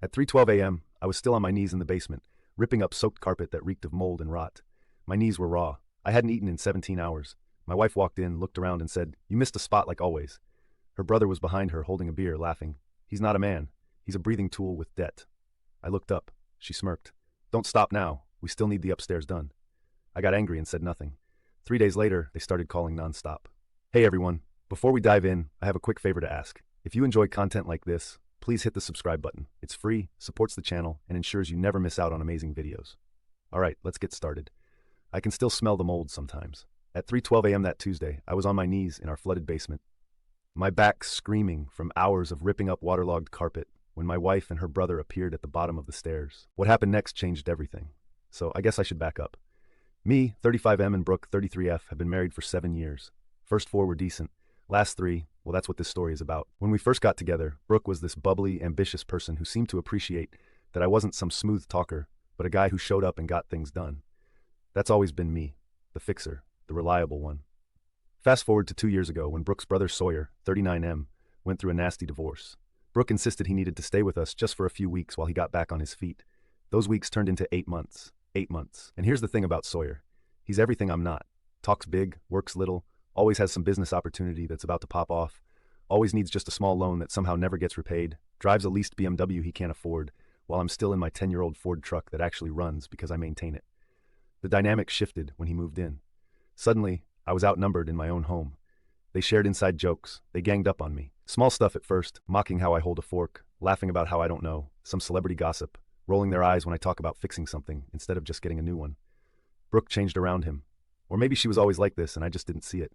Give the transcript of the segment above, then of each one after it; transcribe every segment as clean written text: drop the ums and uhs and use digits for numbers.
At 3:12 a.m., I was still on my knees in the basement, ripping up soaked carpet that reeked of mold and rot. My knees were raw. I hadn't eaten in 17 hours. My wife walked in, looked around, and said, "You missed a spot like always." Her brother was behind her, holding a beer, laughing. "He's not a man. He's a breathing tool with debt." I looked up. She smirked. "Don't stop now. We still need the upstairs done." I got angry and said nothing. 3 days later, they started calling nonstop. Hey everyone. Before we dive in, I have a quick favor to ask. If you enjoy content like this, please hit the subscribe button. It's free, supports the channel, and ensures you never miss out on amazing videos. Alright, let's get started. I can still smell the mold sometimes. At 3:12 a.m. that Tuesday, I was on my knees in our flooded basement. My back screaming from hours of ripping up waterlogged carpet when my wife and her brother appeared at the bottom of the stairs. What happened next changed everything. So I guess I should back up. Me, 35M, and Brooke, 33F, have been married for 7 years. First 4 were decent. Last 3, well, that's what this story is about. When we first got together, Brooke was this bubbly, ambitious person who seemed to appreciate that I wasn't some smooth talker, but a guy who showed up and got things done. That's always been me, the fixer, the reliable one. Fast forward to 2 years ago when Brooke's brother Sawyer, 39M, went through a nasty divorce. Brooke insisted he needed to stay with us just for a few weeks while he got back on his feet. Those weeks turned into 8 months. 8 months. And here's the thing about Sawyer. He's everything I'm not. Talks big, works little, always has some business opportunity that's about to pop off, always needs just a small loan that somehow never gets repaid, drives a leased BMW he can't afford, while I'm still in my 10-year-old Ford truck that actually runs because I maintain it. The dynamic shifted when he moved in. Suddenly, I was outnumbered in my own home. They shared inside jokes. They ganged up on me. Small stuff at first, mocking how I hold a fork, laughing about how I don't know, some celebrity gossip, rolling their eyes when I talk about fixing something instead of just getting a new one. Brooke changed around him. Or maybe she was always like this and I just didn't see it.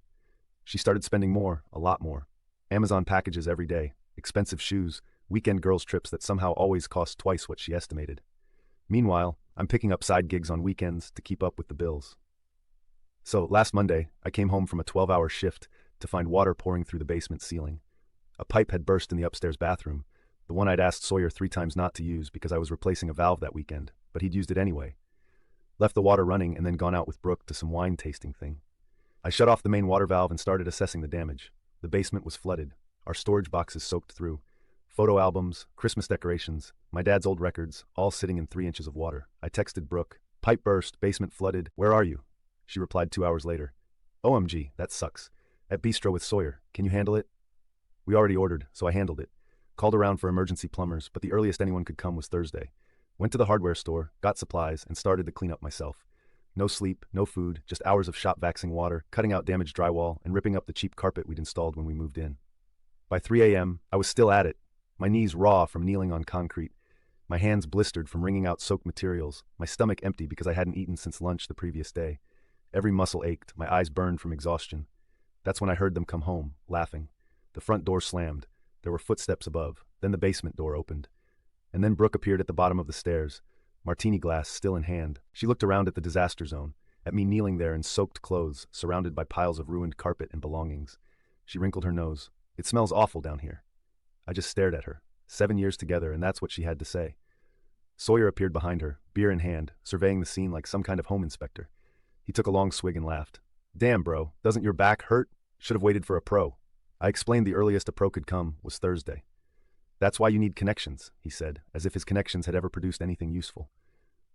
She started spending more, a lot more. Amazon packages every day, expensive shoes, weekend girls' trips that somehow always cost twice what she estimated. Meanwhile, I'm picking up side gigs on weekends to keep up with the bills. So, last Monday, I came home from a 12-hour shift to find water pouring through the basement ceiling. A pipe had burst in the upstairs bathroom, the one I'd asked Sawyer 3 times not to use because I was replacing a valve that weekend, but he'd used it anyway. Left the water running and then gone out with Brooke to some wine tasting thing. I shut off the main water valve and started assessing the damage. The basement was flooded, our storage boxes soaked through, photo albums, Christmas decorations, my dad's old records, all sitting in 3 inches of water. I texted Brooke, "Pipe burst, basement flooded, where are you?" She replied 2 hours later, "OMG, that sucks. At Bistro with Sawyer, can you handle it?" We already ordered, so I handled it. Called around for emergency plumbers, but the earliest anyone could come was Thursday. Went to the hardware store, got supplies, and started the cleanup myself. No sleep, no food, just hours of shop vaxing water, cutting out damaged drywall, and ripping up the cheap carpet we'd installed when we moved in. By 3 a.m., I was still at it, my knees raw from kneeling on concrete, my hands blistered from wringing out soaked materials, my stomach empty because I hadn't eaten since lunch the previous day. Every muscle ached, my eyes burned from exhaustion. That's when I heard them come home, laughing. The front door slammed. There were footsteps above. Then the basement door opened. And then Brooke appeared at the bottom of the stairs, martini glass still in hand. She looked around at the disaster zone, at me kneeling there in soaked clothes, surrounded by piles of ruined carpet and belongings. She wrinkled her nose. "It smells awful down here." I just stared at her. 7 years together, and that's what she had to say. Sawyer appeared behind her, beer in hand, surveying the scene like some kind of home inspector. He took a long swig and laughed. "Damn, bro, doesn't your back hurt? Should have waited for a pro." I explained the earliest a pro could come was Thursday. "That's why you need connections," he said, as if his connections had ever produced anything useful.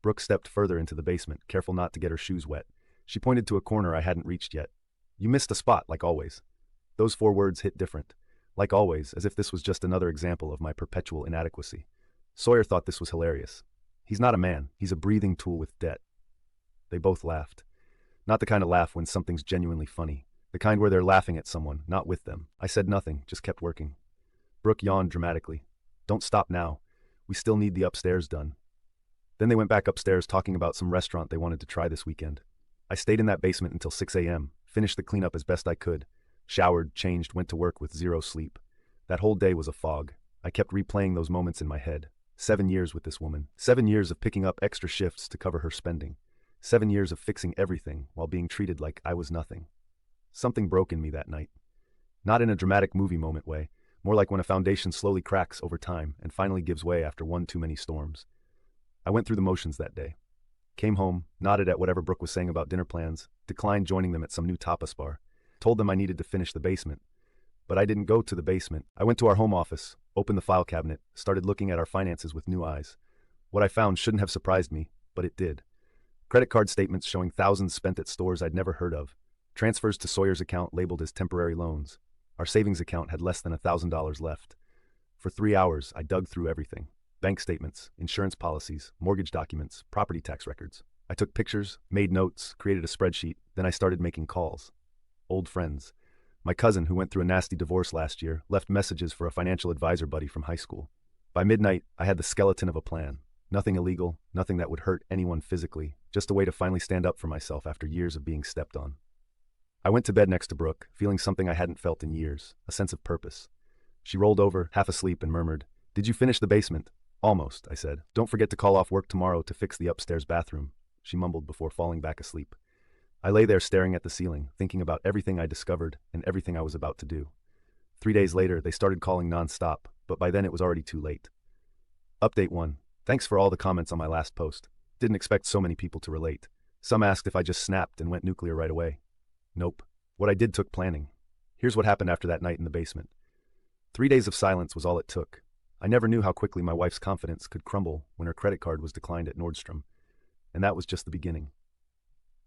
Brooke stepped further into the basement, careful not to get her shoes wet. She pointed to a corner I hadn't reached yet. "You missed a spot, like always." Those 4 words hit different. Like always, as if this was just another example of my perpetual inadequacy. Sawyer thought this was hilarious. He's not a man, he's a breathing tool with debt. They both laughed. Not the kind of laugh when something's genuinely funny. The kind where they're laughing at someone, not with them. I said nothing, just kept working. Brooke yawned dramatically. "Don't stop now. We still need the upstairs done." Then they went back upstairs talking about some restaurant they wanted to try this weekend. I stayed in that basement until 6 a.m., finished the cleanup as best I could, showered, changed, went to work with 0 sleep. That whole day was a fog. I kept replaying those moments in my head. 7 years with this woman. 7 years of picking up extra shifts to cover her spending. 7 years of fixing everything while being treated like I was nothing. Something broke in me that night. Not in a dramatic movie moment way, more like when a foundation slowly cracks over time and finally gives way after one too many storms. I went through the motions that day. Came home, nodded at whatever Brooke was saying about dinner plans, declined joining them at some new tapas bar, told them I needed to finish the basement. But I didn't go to the basement. I went to our home office, opened the file cabinet, started looking at our finances with new eyes. What I found shouldn't have surprised me, but it did. Credit card statements showing thousands spent at stores I'd never heard of. Transfers to Sawyer's account labeled as temporary loans. Our savings account had less than $1,000 left. For 3 hours, I dug through everything. Bank statements, insurance policies, mortgage documents, property tax records. I took pictures, made notes, created a spreadsheet, then I started making calls. Old friends. My cousin, who went through a nasty divorce last year, left messages for a financial advisor buddy from high school. By midnight, I had the skeleton of a plan. Nothing illegal, nothing that would hurt anyone physically, just a way to finally stand up for myself after years of being stepped on. I went to bed next to Brooke, feeling something I hadn't felt in years, a sense of purpose. She rolled over, half asleep, and murmured, "Did you finish the basement?" "Almost," I said. "Don't forget to call off work tomorrow to fix the upstairs bathroom," she mumbled before falling back asleep. I lay there staring at the ceiling, thinking about everything I discovered and everything I was about to do. 3 days later, they started calling non-stop, but by then it was already too late. Update 1. Thanks for all the comments on my last post. Didn't expect so many people to relate. Some asked if I just snapped and went nuclear right away. Nope. What I did took planning. Here's what happened after that night in the basement. 3 days of silence was all it took. I never knew how quickly my wife's confidence could crumble when her credit card was declined at Nordstrom. And that was just the beginning.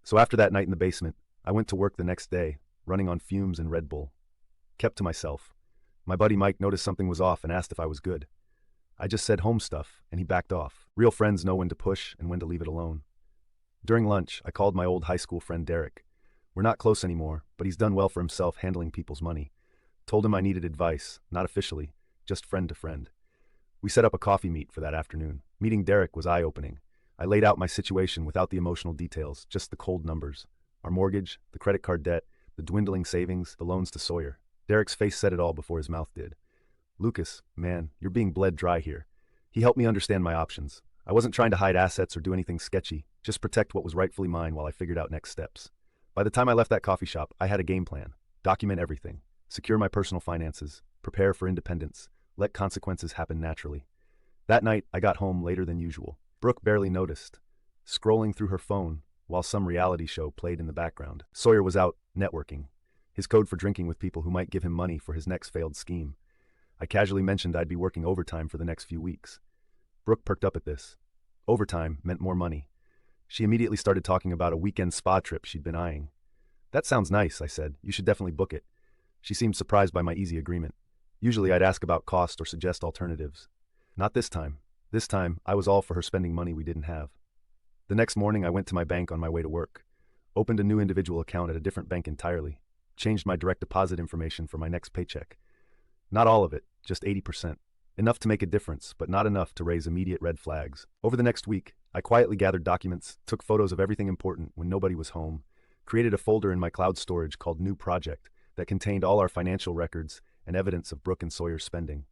So after that night in the basement, I went to work the next day, running on fumes and Red Bull. Kept to myself. My buddy Mike noticed something was off and asked if I was good. I just said home stuff, and he backed off. Real friends know when to push and when to leave it alone. During lunch, I called my old high school friend Derek. We're not close anymore, but he's done well for himself handling people's money. Told him I needed advice, not officially, just friend to friend. We set up a coffee meet for that afternoon. Meeting Derek was eye-opening. I laid out my situation without the emotional details, just the cold numbers. Our mortgage, the credit card debt, the dwindling savings, the loans to Sawyer. Derek's face said it all before his mouth did. "Lucas, man, you're being bled dry here." He helped me understand my options. I wasn't trying to hide assets or do anything sketchy, just protect what was rightfully mine while I figured out next steps. By the time I left that coffee shop, I had a game plan. Document everything. Secure my personal finances. Prepare for independence. Let consequences happen naturally. That night, I got home later than usual. Brooke barely noticed, scrolling through her phone while some reality show played in the background. Sawyer was out networking, his code for drinking with people who might give him money for his next failed scheme. I casually mentioned I'd be working overtime for the next few weeks. Brooke perked up at this. Overtime meant more money. She immediately started talking about a weekend spa trip she'd been eyeing. "That sounds nice," I said. "You should definitely book it." She seemed surprised by my easy agreement. Usually I'd ask about cost or suggest alternatives. Not this time. This time, I was all for her spending money we didn't have. The next morning, I went to my bank on my way to work. Opened a new individual account at a different bank entirely. Changed my direct deposit information for my next paycheck. Not all of it, just 80%. Enough to make a difference, but not enough to raise immediate red flags. Over the next week, I quietly gathered documents, took photos of everything important when nobody was home, created a folder in my cloud storage called New Project that contained all our financial records and evidence of Brooke and Sawyer's spending.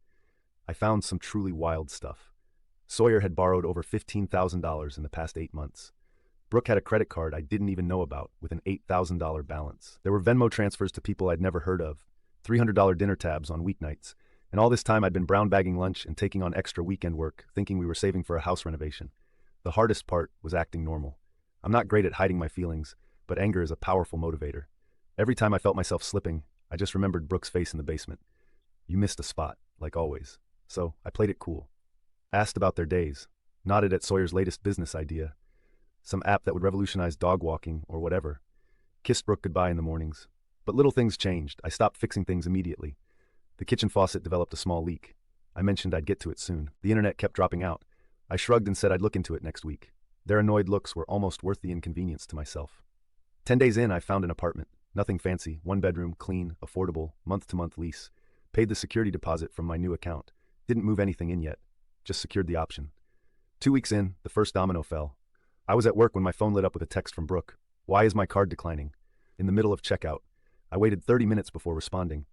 I found some truly wild stuff. Sawyer had borrowed over $15,000 in the past 8 months. Brooke had a credit card I didn't even know about with an $8,000 balance. There were Venmo transfers to people I'd never heard of, $300 dinner tabs on weeknights, and all this time I'd been brown bagging lunch and taking on extra weekend work, thinking we were saving for a house renovation. The hardest part was acting normal. I'm not great at hiding my feelings, but anger is a powerful motivator. Every time I felt myself slipping, I just remembered Brooke's face in the basement. You missed a spot, like always. So I played it cool. Asked about their days, nodded at Sawyer's latest business idea, some app that would revolutionize dog walking or whatever. Kissed Brooke goodbye in the mornings. But little things changed. I stopped fixing things immediately. The kitchen faucet developed a small leak. I mentioned I'd get to it soon. The internet kept dropping out. I shrugged and said I'd look into it next week. Their annoyed looks were almost worth the inconvenience to myself. 10 days in, I found an apartment. Nothing fancy, 1 bedroom, clean, affordable, month-to-month lease. Paid the security deposit from my new account. Didn't move anything in yet. Just secured the option. 2 weeks in, the first domino fell. I was at work when my phone lit up with a text from Brooke. "Why is my card declining?" In the middle of checkout. I waited 30 minutes before responding.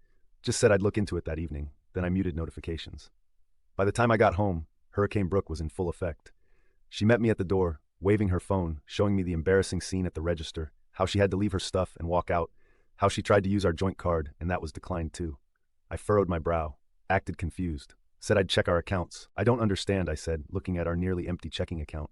Just said I'd look into it that evening. Then I muted notifications. By the time I got home, Hurricane Brooke was in full effect. She met me at the door, waving her phone, showing me the embarrassing scene at the register, how she had to leave her stuff and walk out, how she tried to use our joint card, and that was declined too. I furrowed my brow, acted confused. Said I'd check our accounts. "I don't understand," I said, looking at our nearly empty checking account.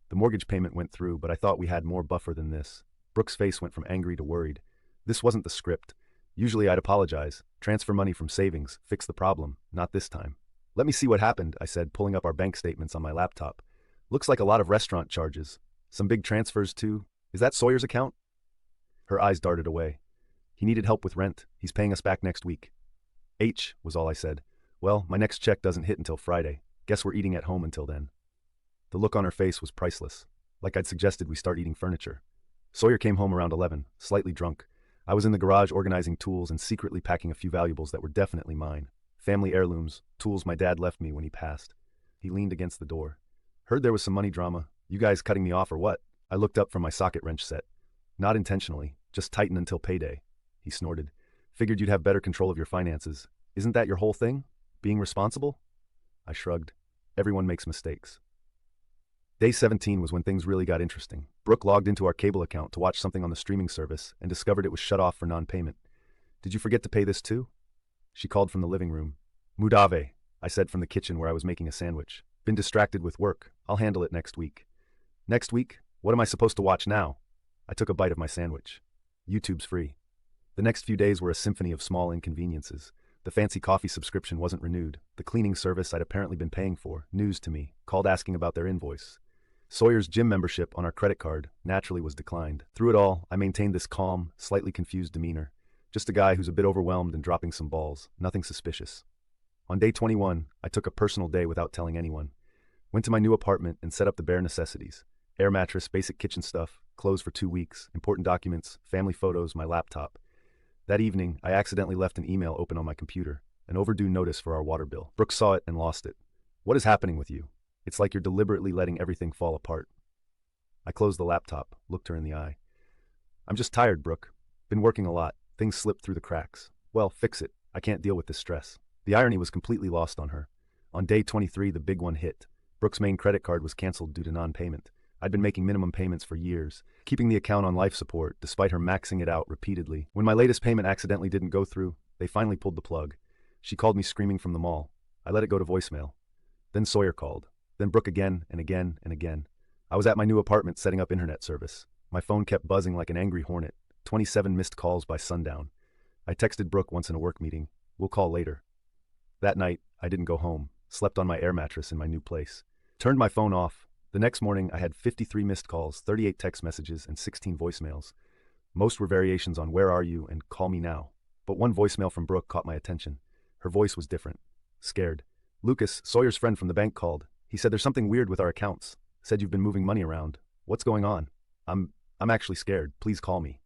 The mortgage payment went through, but I thought we had more buffer than this. Brooke's face went from angry to worried. This wasn't the script. Usually I'd apologize, transfer money from savings, fix the problem, not this time. Let me see what happened, I said, pulling up our bank statements on my laptop. Looks like a lot of restaurant charges. Some big transfers too. Is that Sawyer's account? Her eyes darted away. He needed help with rent. He's paying us back next week. Was all I said. Well, my next check doesn't hit until Friday. Guess we're eating at home until then. The look on her face was priceless. Like I'd suggested we start eating furniture. Sawyer came home around 11, slightly drunk. I was in the garage organizing tools and secretly packing a few valuables that were definitely mine. Family heirlooms, tools my dad left me when he passed. He leaned against the door. Heard there was some money drama. You guys cutting me off or what? I looked up from my socket wrench set. Not intentionally, just tighten until payday. He snorted. Figured you'd have better control of your finances. Isn't that your whole thing? Being responsible? I shrugged. Everyone makes mistakes. Day 17 was when things really got interesting. Brooke logged into our cable account to watch something on the streaming service and discovered it was shut off for non-payment. Did you forget to pay this too? She called from the living room. Mudave, I said from the kitchen where I was making a sandwich. Been distracted with work. I'll handle it next week. Next week? What am I supposed to watch now? I took a bite of my sandwich. YouTube's free. The next few days were a symphony of small inconveniences. The fancy coffee subscription wasn't renewed. The cleaning service I'd apparently been paying for, news to me, called asking about their invoice. Sawyer's gym membership on our credit card naturally was declined. Through it all, I maintained this calm, slightly confused demeanor. Just a guy who's a bit overwhelmed and dropping some balls, nothing suspicious. On day 21, I took a personal day without telling anyone. Went to my new apartment and set up the bare necessities. Air mattress, basic kitchen stuff, clothes for 2 weeks, important documents, family photos, my laptop. That evening, I accidentally left an email open on my computer, an overdue notice for our water bill. Brooke saw it and lost it. What is happening with you? It's like you're deliberately letting everything fall apart. I closed the laptop, looked her in the eye. I'm just tired, Brooke. Been working a lot. Things slipped through the cracks. Well, fix it. I can't deal with this stress. The irony was completely lost on her. On day 23, the big one hit. Brooke's main credit card was canceled due to non-payment. I'd been making minimum payments for years, keeping the account on life support despite her maxing it out repeatedly. When my latest payment accidentally didn't go through, they finally pulled the plug. She called me screaming from the mall. I let it go to voicemail. Then Sawyer called. Then Brooke again and again and again. I was at my new apartment setting up internet service. My phone kept buzzing like an angry hornet. 27 missed calls by sundown. I texted Brooke once in a work meeting. We'll call later. That night, I didn't go home. Slept on my air mattress in my new place. Turned my phone off. The next morning, I had 53 missed calls, 38 text messages, and 16 voicemails. Most were variations on "Where are you?" and "Call me now." But one voicemail from Brooke caught my attention. Her voice was different. Scared. Lucas, Sawyer's friend from the bank, called. He said there's something weird with our accounts. Said you've been moving money around. What's going on? I'm actually scared. Please call me.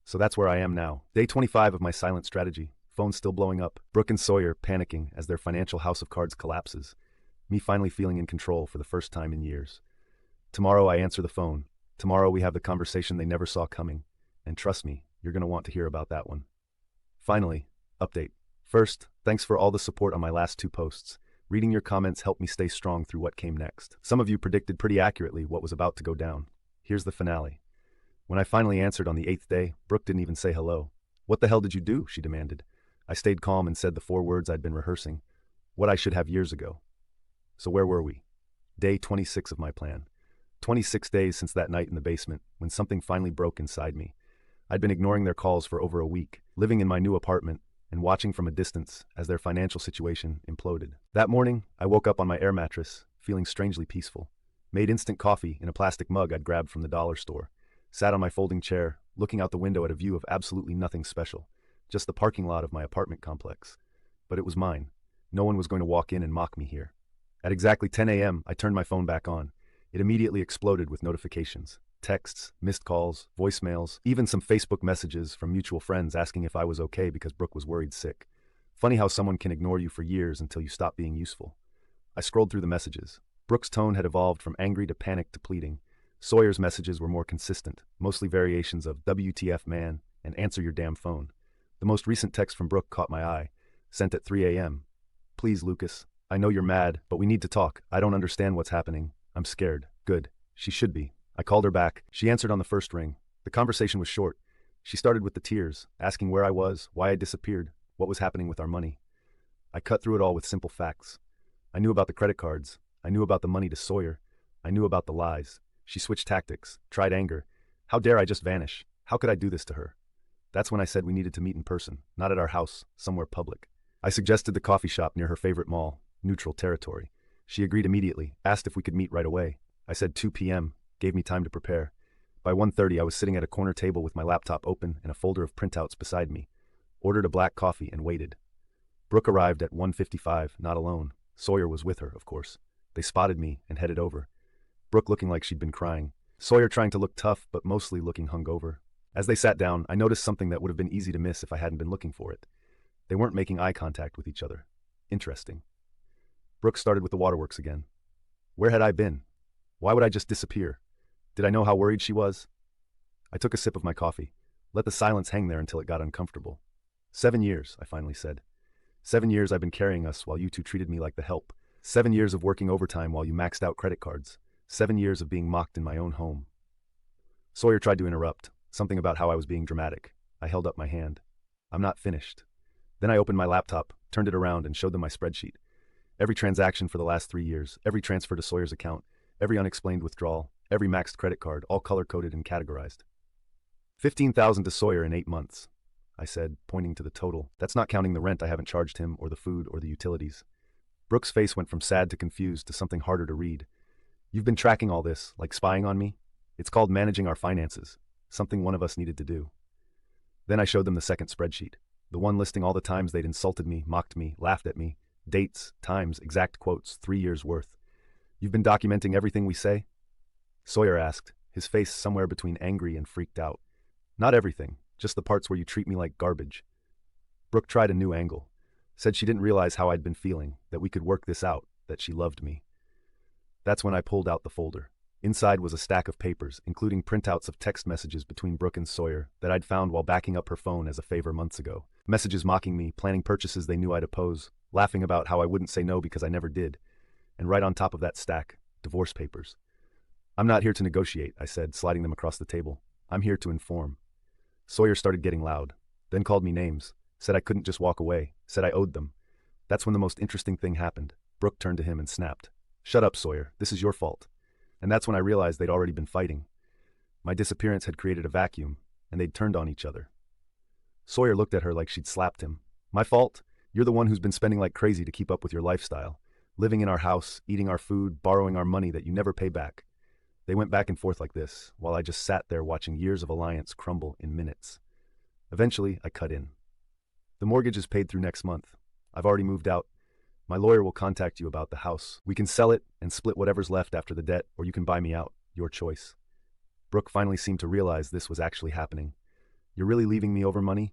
So that's where I am now. Day 25 of my silent strategy. Phone still blowing up. Brooke and Sawyer panicking as their financial house of cards collapses. Me finally feeling in control for the first time in years. Tomorrow I answer the phone. Tomorrow we have the conversation they never saw coming. And trust me, you're going to want to hear about that one. Finally, update. First, thanks for all the support on my last 2 posts. Reading your comments helped me stay strong through what came next. Some of you predicted pretty accurately what was about to go down. Here's the finale. When I finally answered on the 8th day, Brooke didn't even say hello. What the hell did you do? She demanded. I stayed calm and said the 4 words I'd been rehearsing. What I should have years ago. So where were we? Day 26 of my plan. 26 days since that night in the basement, when something finally broke inside me. I'd been ignoring their calls for over a week, living in my new apartment, and watching from a distance as their financial situation imploded. That morning, I woke up on my air mattress, feeling strangely peaceful. Made instant coffee in a plastic mug I'd grabbed from the dollar store. Sat on my folding chair, looking out the window at a view of absolutely nothing special. Just the parking lot of my apartment complex. But it was mine. No one was going to walk in and mock me here. At exactly 10 a.m., I turned my phone back on. It immediately exploded with notifications. Texts, missed calls, voicemails, even some Facebook messages from mutual friends asking if I was okay because Brooke was worried sick. Funny how someone can ignore you for years until you stop being useful. I scrolled through the messages. Brooke's tone had evolved from angry to panic to pleading. Sawyer's messages were more consistent, mostly variations of "WTF man" and "answer your damn phone." The most recent text from Brooke caught my eye, sent at 3 a.m. Please, Lucas. I know you're mad, but we need to talk. I don't understand what's happening. I'm scared. Good. She should be. I called her back. She answered on the first ring. The conversation was short. She started with the tears, asking where I was, why I disappeared, what was happening with our money. I cut through it all with simple facts. I knew about the credit cards. I knew about the money to Sawyer. I knew about the lies. She switched tactics, tried anger. How dare I just vanish? How could I do this to her? That's when I said we needed to meet in person, not at our house, somewhere public. I suggested the coffee shop near her favorite mall, neutral territory. She agreed immediately, asked if we could meet right away. I said 2 p.m., gave me time to prepare. By 1:30, I was sitting at a corner table with my laptop open and a folder of printouts beside me. Ordered a black coffee and waited. Brooke arrived at 1:55, not alone. Sawyer was with her, of course. They spotted me and headed over. Brooke looking like she'd been crying. Sawyer trying to look tough, but mostly looking hungover. As they sat down, I noticed something that would have been easy to miss if I hadn't been looking for it. They weren't making eye contact with each other. Interesting. Brooke started with the waterworks again. Where had I been? Why would I just disappear? Did I know how worried she was? I took a sip of my coffee, let the silence hang there until it got uncomfortable. 7 years, I finally said. 7 years I've been carrying us while you two treated me like the help. 7 years of working overtime while you maxed out credit cards. 7 years of being mocked in my own home. Sawyer tried to interrupt, something about how I was being dramatic. I held up my hand. I'm not finished. Then I opened my laptop, turned it around, and showed them my spreadsheet. Every transaction for the last 3 years, every transfer to Sawyer's account, every unexplained withdrawal, every maxed credit card, all color-coded and categorized. 15,000 to Sawyer in 8 months, I said, pointing to the total. That's not counting the rent I haven't charged him, or the food, or the utilities. Brooke's face went from sad to confused to something harder to read. You've been tracking all this, like spying on me? It's called managing our finances, something one of us needed to do. Then I showed them the second spreadsheet, the one listing all the times they'd insulted me, mocked me, laughed at me, dates, times, exact quotes, 3 years' worth. You've been documenting everything we say? Sawyer asked, his face somewhere between angry and freaked out. Not everything, just the parts where you treat me like garbage. Brooke tried a new angle, said she didn't realize how I'd been feeling, that we could work this out, that she loved me. That's when I pulled out the folder. Inside was a stack of papers, including printouts of text messages between Brooke and Sawyer that I'd found while backing up her phone as a favor months ago. Messages mocking me, planning purchases they knew I'd oppose, laughing about how I wouldn't say no because I never did. And right on top of that stack, divorce papers. I'm not here to negotiate, I said, sliding them across the table. I'm here to inform. Sawyer started getting loud, then called me names, said I couldn't just walk away, said I owed them. That's when the most interesting thing happened. Brooke turned to him and snapped. Shut up, Sawyer. This is your fault. And that's when I realized they'd already been fighting. My disappearance had created a vacuum, and they'd turned on each other. Sawyer looked at her like she'd slapped him. My fault? You're the one who's been spending like crazy to keep up with your lifestyle. Living in our house, eating our food, borrowing our money that you never pay back. They went back and forth like this, while I just sat there watching years of alliance crumble in minutes. Eventually, I cut in. The mortgage is paid through next month. I've already moved out. My lawyer will contact you about the house. We can sell it and split whatever's left after the debt, or you can buy me out. Your choice. Brooke finally seemed to realize this was actually happening. You're really leaving me over money?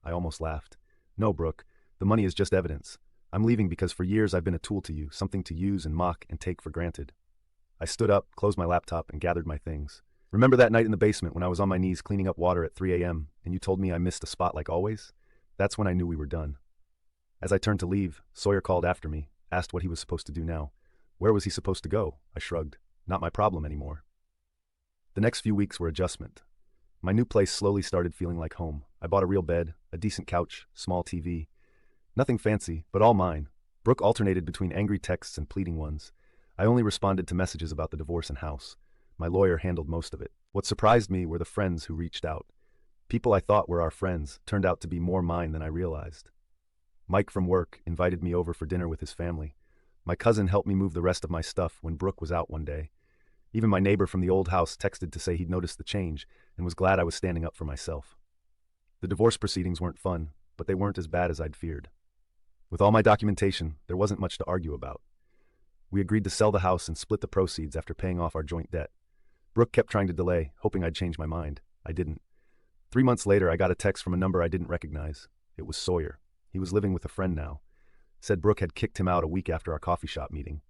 I almost laughed. No, Brooke. The money is just evidence. I'm leaving because for years I've been a tool to you, something to use and mock and take for granted. I stood up, closed my laptop, and gathered my things. Remember that night in the basement when I was on my knees cleaning up water at 3 a.m., and you told me I missed a spot like always? That's when I knew we were done. As I turned to leave, Sawyer called after me, asked what he was supposed to do now. Where was he supposed to go? I shrugged. Not my problem anymore. The next few weeks were adjustment. My new place slowly started feeling like home. I bought a real bed, a decent couch, small TV. Nothing fancy, but all mine. Brooke alternated between angry texts and pleading ones. I only responded to messages about the divorce and house. My lawyer handled most of it. What surprised me were the friends who reached out. People I thought were our friends turned out to be more mine than I realized. Mike from work invited me over for dinner with his family. My cousin helped me move the rest of my stuff when Brooke was out one day. Even my neighbor from the old house texted to say he'd noticed the change and was glad I was standing up for myself. The divorce proceedings weren't fun, but they weren't as bad as I'd feared. With all my documentation, there wasn't much to argue about. We agreed to sell the house and split the proceeds after paying off our joint debt. Brooke kept trying to delay, hoping I'd change my mind. I didn't. 3 months later, I got a text from a number I didn't recognize. It was Sawyer. He was living with a friend now. Said Brooke had kicked him out a week after our coffee shop meeting.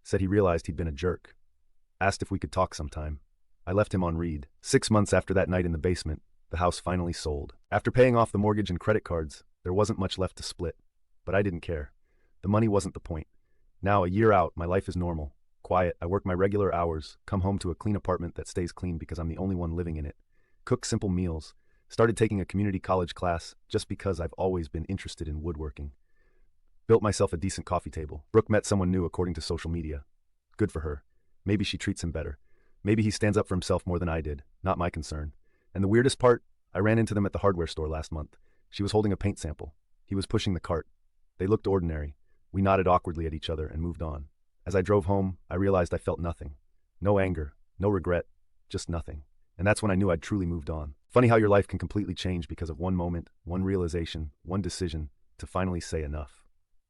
Said he realized he'd been a jerk. Asked if we could talk sometime. I left him on read. 6 months after that night in the basement, the house finally sold. After paying off the mortgage and credit cards, there wasn't much left to split. But I didn't care. The money wasn't the point. Now, a year out, my life is normal. Quiet, I work my regular hours, come home to a clean apartment that stays clean because I'm the only one living in it. Cook simple meals. Started taking a community college class just because I've always been interested in woodworking. Built myself a decent coffee table. Brooke met someone new according to social media. Good for her. Maybe she treats him better. Maybe he stands up for himself more than I did. Not my concern. And the weirdest part, I ran into them at the hardware store last month. She was holding a paint sample. He was pushing the cart. They looked ordinary. We nodded awkwardly at each other and moved on. As I drove home, I realized I felt nothing. No anger, no regret, just nothing. And that's when I knew I'd truly moved on. Funny how your life can completely change because of one moment, one realization, one decision to finally say enough.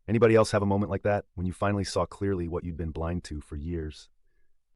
Anybody else have a moment like that when you finally saw clearly what you'd been blind to for years?